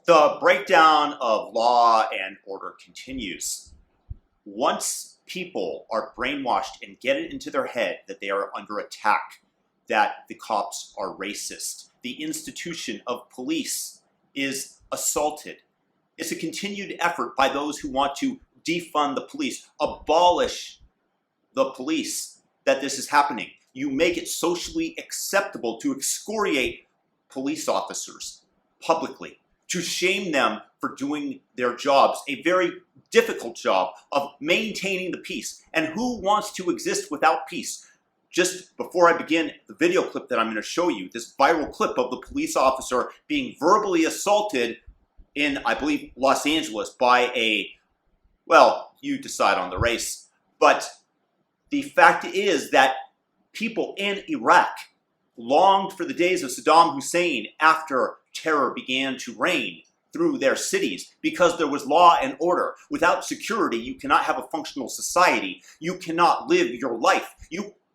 The breakdown of law and order continues. Once people are brainwashed and get it into their head that they are under attack, that the cops are racist, the institution of police is assaulted. It's a continued effort by those who want to defund the police, abolish the police, that this is happening. You make it socially acceptable to excoriate police officers publicly, to shame them for doing their jobs, a very difficult job of maintaining the peace. And who wants to exist without peace? Just before I begin the video clip that I'm going to show you, this viral clip of the police officer being verbally assaulted in, I believe, Los Angeles by a, well, you decide on the race. But the fact is that people in Iraq longed for the days of Saddam Hussein after terror began to reign through their cities, because there was law and order. Without security, you cannot have a functional society. You cannot live your life.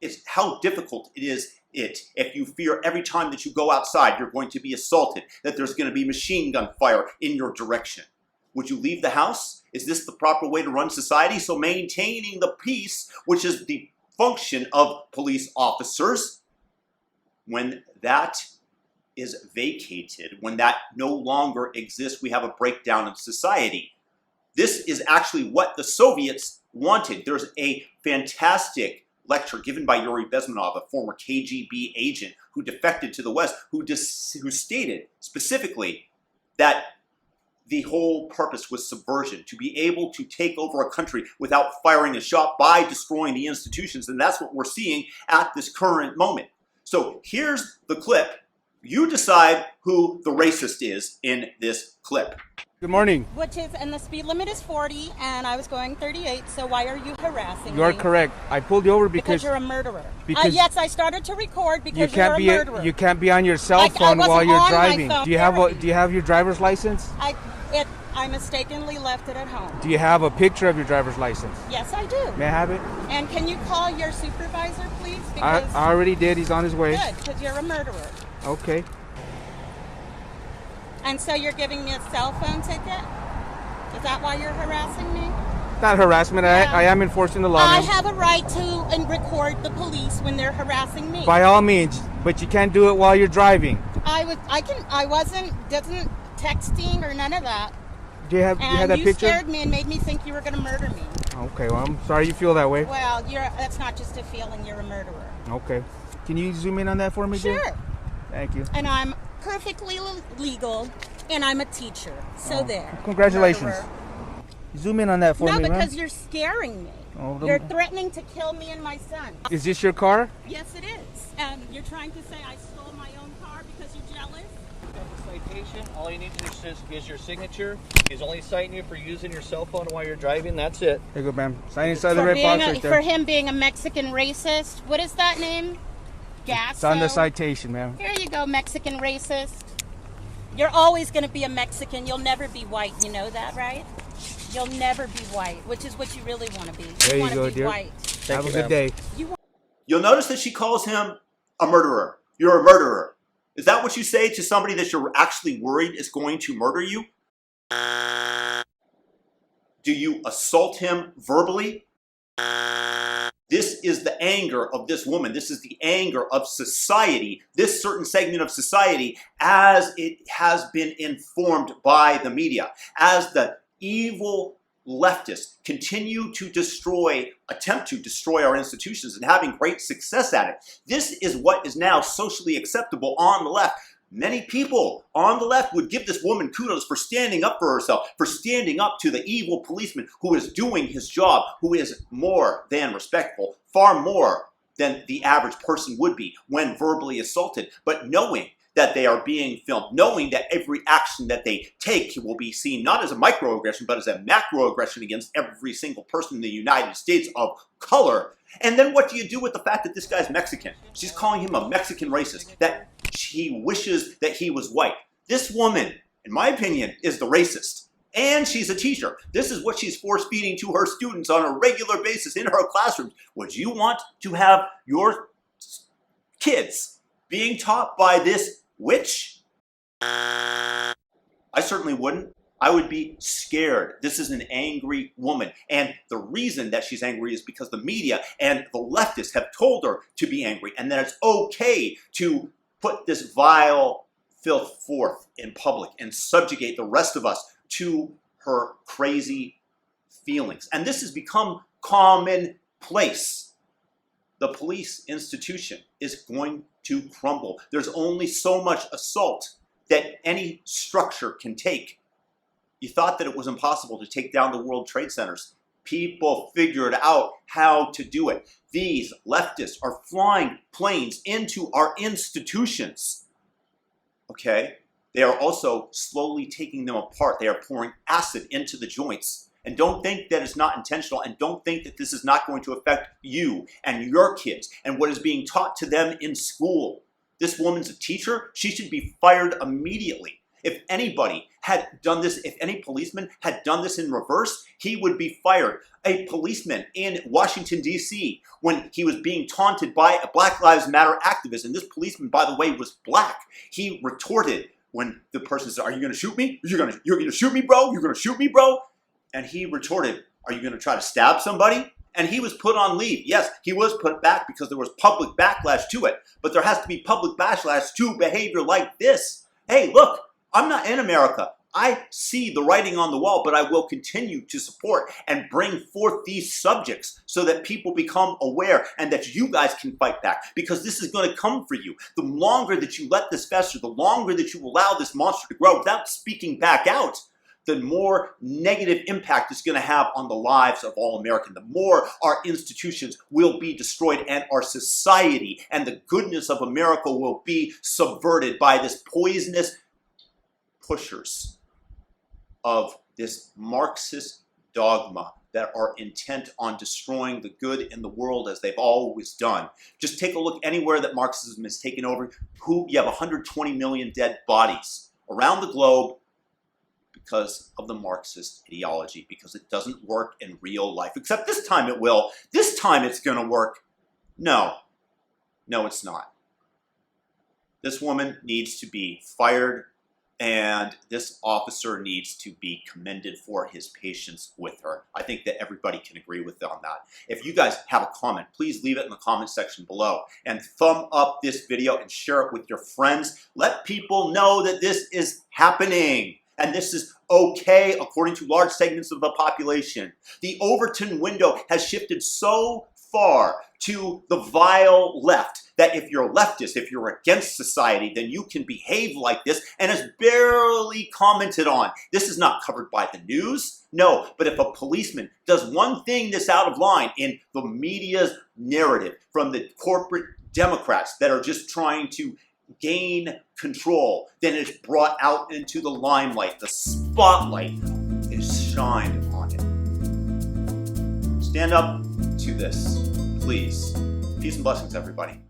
It's how difficult it is if you fear every time that you go outside you're going to be assaulted, that there's going to be machine gun fire in your direction. Would you leave the house? Is this the proper way to run society? So maintaining the peace, which is the function of police officers, when that is vacated, when that no longer exists, we have a breakdown of society. This is actually what the Soviets wanted. There's a fantastic lecture given by Yuri Bezmonov, a former KGB agent who defected to the West, who stated specifically that the whole purpose was subversion, to be able to take over a country without firing a shot by destroying the institutions. And that's what we're seeing at this current moment. So here's the clip. You decide who the racist is in this clip. Good morning. And the speed limit is 40, and I was going 38, so why are you harassing me? You are correct. I pulled you over because you're a murderer. Yes, I started to record because you're a murderer. You can't be on your cell phone while you're driving. Do you have your driver's license? I mistakenly left it at home. Do you have a picture of your driver's license? Yes, I do. May I have it? And can you call your supervisor, please? I already did. He's on his way. Good, because you're a murderer. Okay. And so you're giving me a cell phone ticket? Is that why you're harassing me? Not harassment. Yeah. I am enforcing the law. I have a right to record the police when they're harassing me. By all means, but you can't do it while you're driving. I wasn't texting or none of that. Do you have that picture? You scared me and made me think you were going to murder me. Okay, well, I'm sorry you feel that way. Well, that's not just a feeling. You're a murderer. Okay. Can you zoom in on that for me, dear? Sure. Thank you. And I'm perfectly legal, and I'm a teacher. So there. Congratulations. Murderer. Zoom in on that for me, No, because you're scaring me. You're threatening to kill me and my son. Is this your car? Yes, it is. And you're trying to say I stole my own car because you're jealous? Citation. All you need to do is your signature. He's only citing you for using your cell phone while you're driving. That's it. There you go, ma'am. Sign inside the red box right there. For him being a Mexican racist. What is that name? Gasso? It's on the citation, ma'am. Here you go, Mexican racist. You're always going to be a Mexican. You'll never be white. You know that, right? You'll never be white, which is what you really want to be. There you go, dear. White. Have a good day. You'll notice that she calls him a murderer. You're a murderer. Is that what you say to somebody that you're actually worried is going to murder you? Do you assault him verbally? This is the anger of this woman. This is the anger of society, this certain segment of society, as it has been informed by the media, as the evil leftists continue to attempt to destroy our institutions and having great success at it. This is what is now socially acceptable on the left. Many people on the left would give this woman kudos for standing up for herself, for standing up to the evil policeman who is doing his job, who is more than respectful, far more than the average person would be when verbally assaulted, but knowing that they are being filmed, knowing that every action that they take will be seen not as a microaggression, but as a macroaggression against every single person in the United States of color. And then what do you do with the fact that this guy's Mexican? She's calling him a Mexican racist, that she wishes that he was white. This woman, in my opinion, is the racist. And she's a teacher. This is what she's force-feeding to her students on a regular basis in her classrooms. Would you want to have your kids being taught by this witch? I certainly wouldn't. I would be scared. This is an angry woman. And the reason that she's angry is because the media and the leftists have told her to be angry and that it's okay to put this vile filth forth in public and subjugate the rest of us to her crazy feelings. And this has become commonplace. The police institution is going to crumble. There's only so much assault that any structure can take. You thought that it was impossible to take down the World Trade Centers. People figured out how to do it. These leftists are flying planes into our institutions. Okay? They are also slowly taking them apart. They are pouring acid into the joints. And don't think that it's not intentional, and don't think that this is not going to affect you and your kids and what is being taught to them in school. This woman's a teacher. She should be fired immediately. If anybody had done this, if any policeman had done this in reverse, he would be fired. A policeman in Washington, D.C., when he was being taunted by a Black Lives Matter activist, and this policeman, by the way, was black, he retorted when the person said, "Are you going to shoot me? You're going to shoot me, bro? You're going to shoot me, bro?" And he retorted, "Are you going to try to stab somebody?" And he was put on leave. Yes, he was put back because there was public backlash to it. But there has to be public backlash to behavior like this. Hey, look, I'm not in America. I see the writing on the wall, but I will continue to support and bring forth these subjects so that people become aware and that you guys can fight back, because this is going to come for you. The longer that you let this fester, the longer that you allow this monster to grow without speaking back out, the more negative impact it's going to have on the lives of all Americans. The more our institutions will be destroyed and our society and the goodness of America will be subverted by this poisonous pushers of this Marxist dogma that are intent on destroying the good in the world as they've always done. Just take a look anywhere that Marxism has taken over. You have 120 million dead bodies around the globe because of the Marxist ideology, because it doesn't work in real life. Except this time it will. This time it's going to work. No, it's not. This woman needs to be fired, and this officer needs to be commended for his patience with her. I think that everybody can agree with on that. If you guys have a comment, please leave it in the comment section below. And thumb up this video and share it with your friends. Let people know that this is happening. And this is okay according to large segments of the population. The Overton window has shifted so far to the vile left that if you're a leftist, if you're against society, then you can behave like this, and it's barely commented on. This is not covered by the news. No, but if a policeman does one thing that's out of line in the media's narrative from the corporate Democrats that are just trying to gain control, then it's brought out into the limelight. The spotlight is shined on it. Stand up to this, please. Peace and blessings, everybody.